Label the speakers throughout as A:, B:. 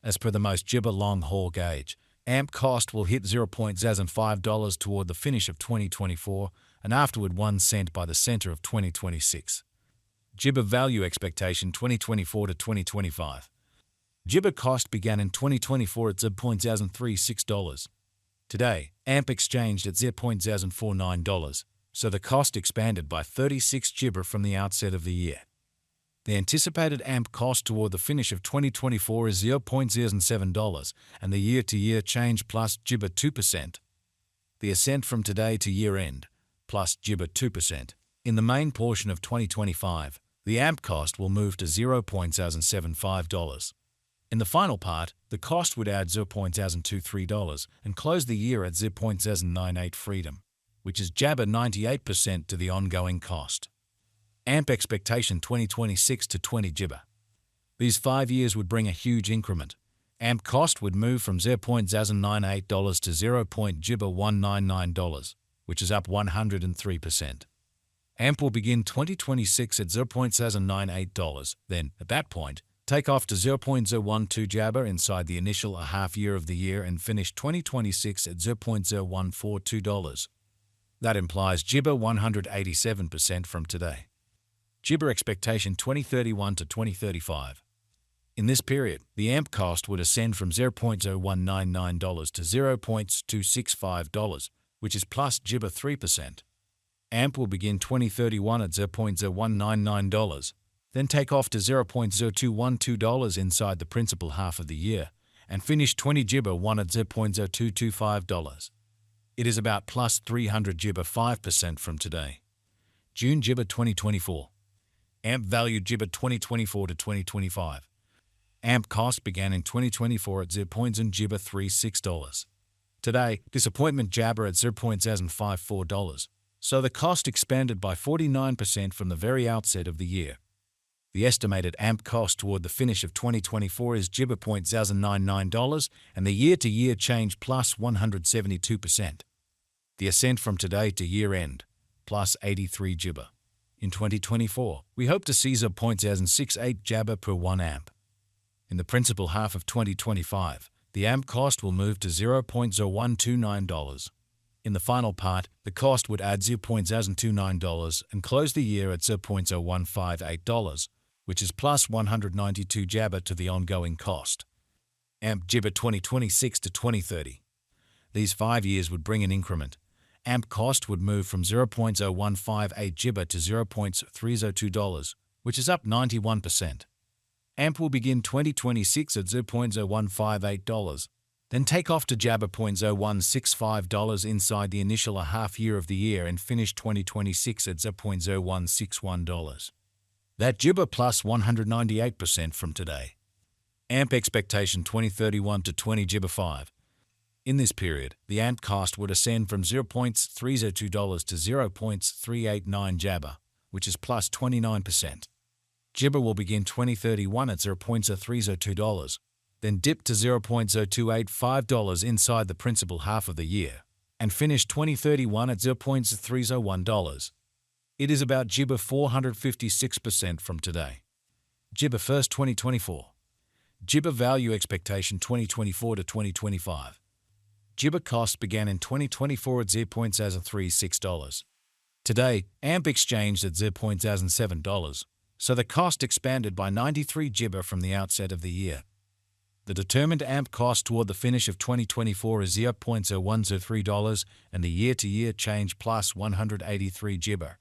A: as per the most gibber long-haul gauge. AMP cost will hit $0.05 toward the finish of 2024 and afterward 1 cent by the center of 2026. Gibber value expectation 2024 to 2025. Gibber cost began in 2024 at $0.036. Today, AMP exchanged at $0.049, so the cost expanded by 36 gibber from the outset of the year. The anticipated AMP cost toward the finish of 2024 is $0.07, and the year-to-year change plus gibber 2%. The ascent from today to year-end, plus gibber 2%. In the main portion of 2025, the AMP cost will move to $0.075. In the final part, the cost would add $0.023 and close the year at $0.098 freedom, which is jabber 98% to the ongoing cost. AMP expectation 2026 to 20 gibber. These 5 years would bring a huge increment. AMP cost would move from $0.098 to $0.199, which is up 103%. AMP will begin 2026 at $0.098, then, at that point, take off to 0.012 jabber inside the initial half year of the year and finish 2026 at $0.0142. That implies gibber 187% from today. Gibber expectation 2031 to 2035. In this period, the AMP cost would ascend from $0.0199 to $0.265, which is plus gibber 3%. AMP will begin 2031 at $0.0199, then take off to $0.0212 inside the principal half of the year, and finish 20 gibber 1 at $0.0225. It is about plus 300 gibber 5% from today. June gibber 2024. AMP value gibber 2024 to 2025. AMP cost began in 2024 at $0.036. Today, disappointment jabber at $0.054, so the cost expanded by 49% from the very outset of the year. The estimated AMP cost toward the finish of 2024 is gibber $0.099 and the year-to-year change plus 172%. The ascent from today to year-end, plus 83 gibber. In 2024, we hope to see $0.068 jabber per 1 AMP. In the principal half of 2025, the AMP cost will move to $0.0129. In the final part, the cost would add $0.029 and close the year at $0.0158, which is plus 192 jabber to the ongoing cost. AMP gibber 2026 to 2030. These 5 years would bring an increment. AMP cost would move from $0.0158 gibber to $0.302, which is up 91%. AMP will begin 2026 at $0.0158, then take off to jabber $0.0165 inside the initial half year of the year and finish 2026 at $0.0161. That gibber plus 198% from today. AMP expectation 2031 to 20 gibber 5. In this period, the AMP cost would ascend from $0.302 to $0.389 jabber, which is plus 29%. Gibber will begin 2031 at $0.302, then dip to $0.0285 inside the principal half of the year, and finish 2031 at $0.301. It is about gibber 456% from today. Gibber 1st 2024. Gibber value expectation 2024 to 2025. Gibber cost began in 2024 at $0.036. Today, AMP exchanged at $0.007, so the cost expanded by 93 gibber from the outset of the year. The determined AMP cost toward the finish of 2024 is $0.0103 and the year-to-year change plus 183 gibber.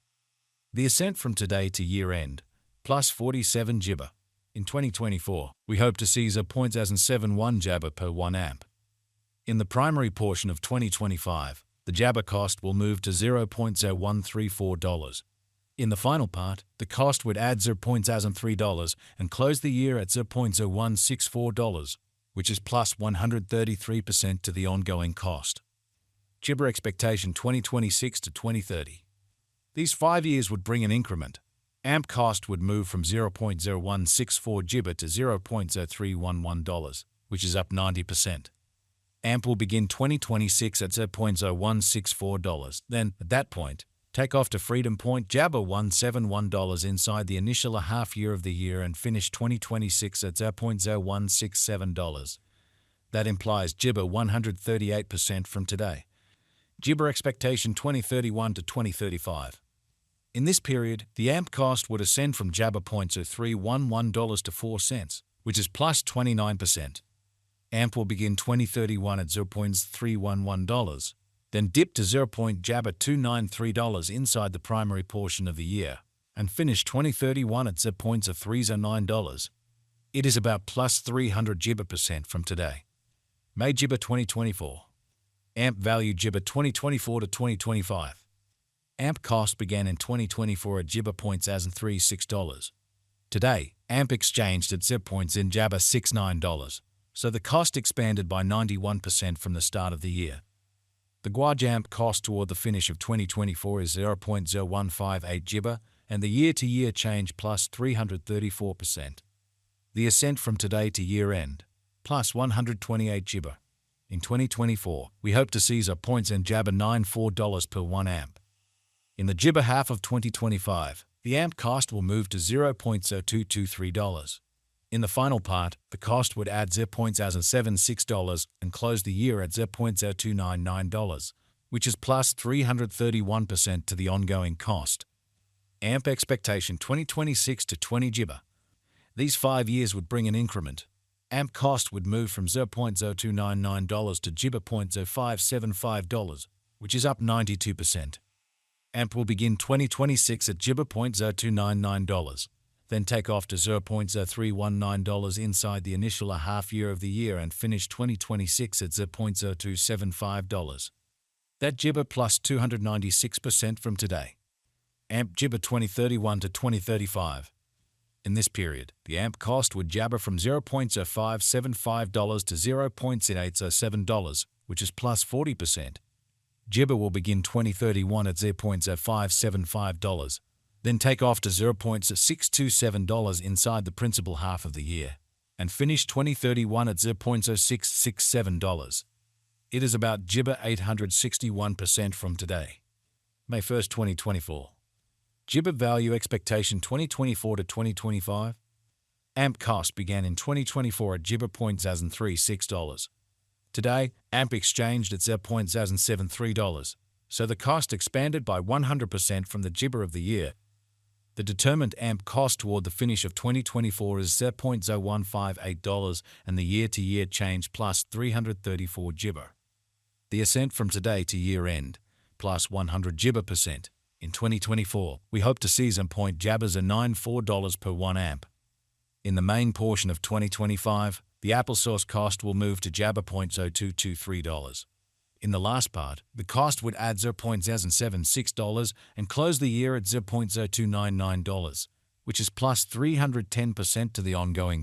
A: The ascent from today to year-end, plus 47 gibber. In 2024, we hope to see $0.071 jabber per 1 AMP. In the primary portion of 2025, the jabber cost will move to $0.0134. In the final part, the cost would add $0.003 and close the year at $0.0164, which is plus 133% to the ongoing cost. Gibber expectation 2026 to 2030. These 5 years would bring an increment. AMP cost would move from $0.0164 gibber to $0.0311, which is up 90%. AMP will begin 2026 at $0.0164, then, at that point, take off to Freedom Point Jabber $171 inside the initial half year of the year and finish 2026 at $0.0167. That implies Gibber 138% from today. Gibber expectation 2031 to 2035. In this period, the AMP cost would ascend from Jabber $0.0311 to 4 cents, which is plus 29%. AMP will begin 2031 at $0.311, then dip to $0.293 inside the primary portion of the year, and finish 2031 at $0.309. It is about plus 300 Gibber percent from today. May Gibber 2024. AMP value Gibber 2024 to 2025. AMP cost began in 2024 at Gibber $0.36. Today, AMP exchanged at $0.69, so the cost expanded by 91% from the start of the year. The Guaj AMP cost toward the finish of 2024 is 0.0158 Gibber, and the year-to-year change plus 334%. The ascent from today to year-end, plus 128 Gibber. In 2024, we hope to seize our points and Jabber $94 per 1 AMP. In the Gibber half of 2025, the AMP cost will move to $0.0223. In the final part, the cost would add $0.076 and close the year at $0.0299, which is plus 331% to the ongoing cost. AMP expectation 2026 to 20 Gibber. These 5 years would bring an increment. AMP cost would move from $0.0299 to Gibber $0.0575, which is up 92%. AMP will begin 2026 at Gibber $0.0299, then take off to $0.0319 inside the initial half year of the year and finish 2026 at $0.0275. That Gibber plus 296% from today. AMP Gibber 2031 to 2035. In this period, the AMP cost would jabber from $0.0575 to $0.807, which is plus 40%. Gibber will begin 2031 at $0.0575, then take off to $0.627 inside the principal half of the year, and finish 2031 at $0.0667. It is about Gibber 861% from today. May 1st, 2024. Gibber value expectation 2024 to 2025. AMP cost began in 2024 at Gibber $0.036. Today, AMP exchanged at $0.073, so the cost expanded by 100% from the Gibber of the year. The determined AMP cost toward the finish of 2024 is $0.0158 and the year-to-year change plus 334 Gibber. The ascent from today to year-end, plus 100 Gibber percent. In 2024, we hope to seize and point jabbers at $94 per 1 AMP. In the main portion of 2025, the applesauce cost will move to Jabber $0.0223. In the last part, the cost would add $0.076 and close the year at $0.0299, which is plus 310% to the ongoing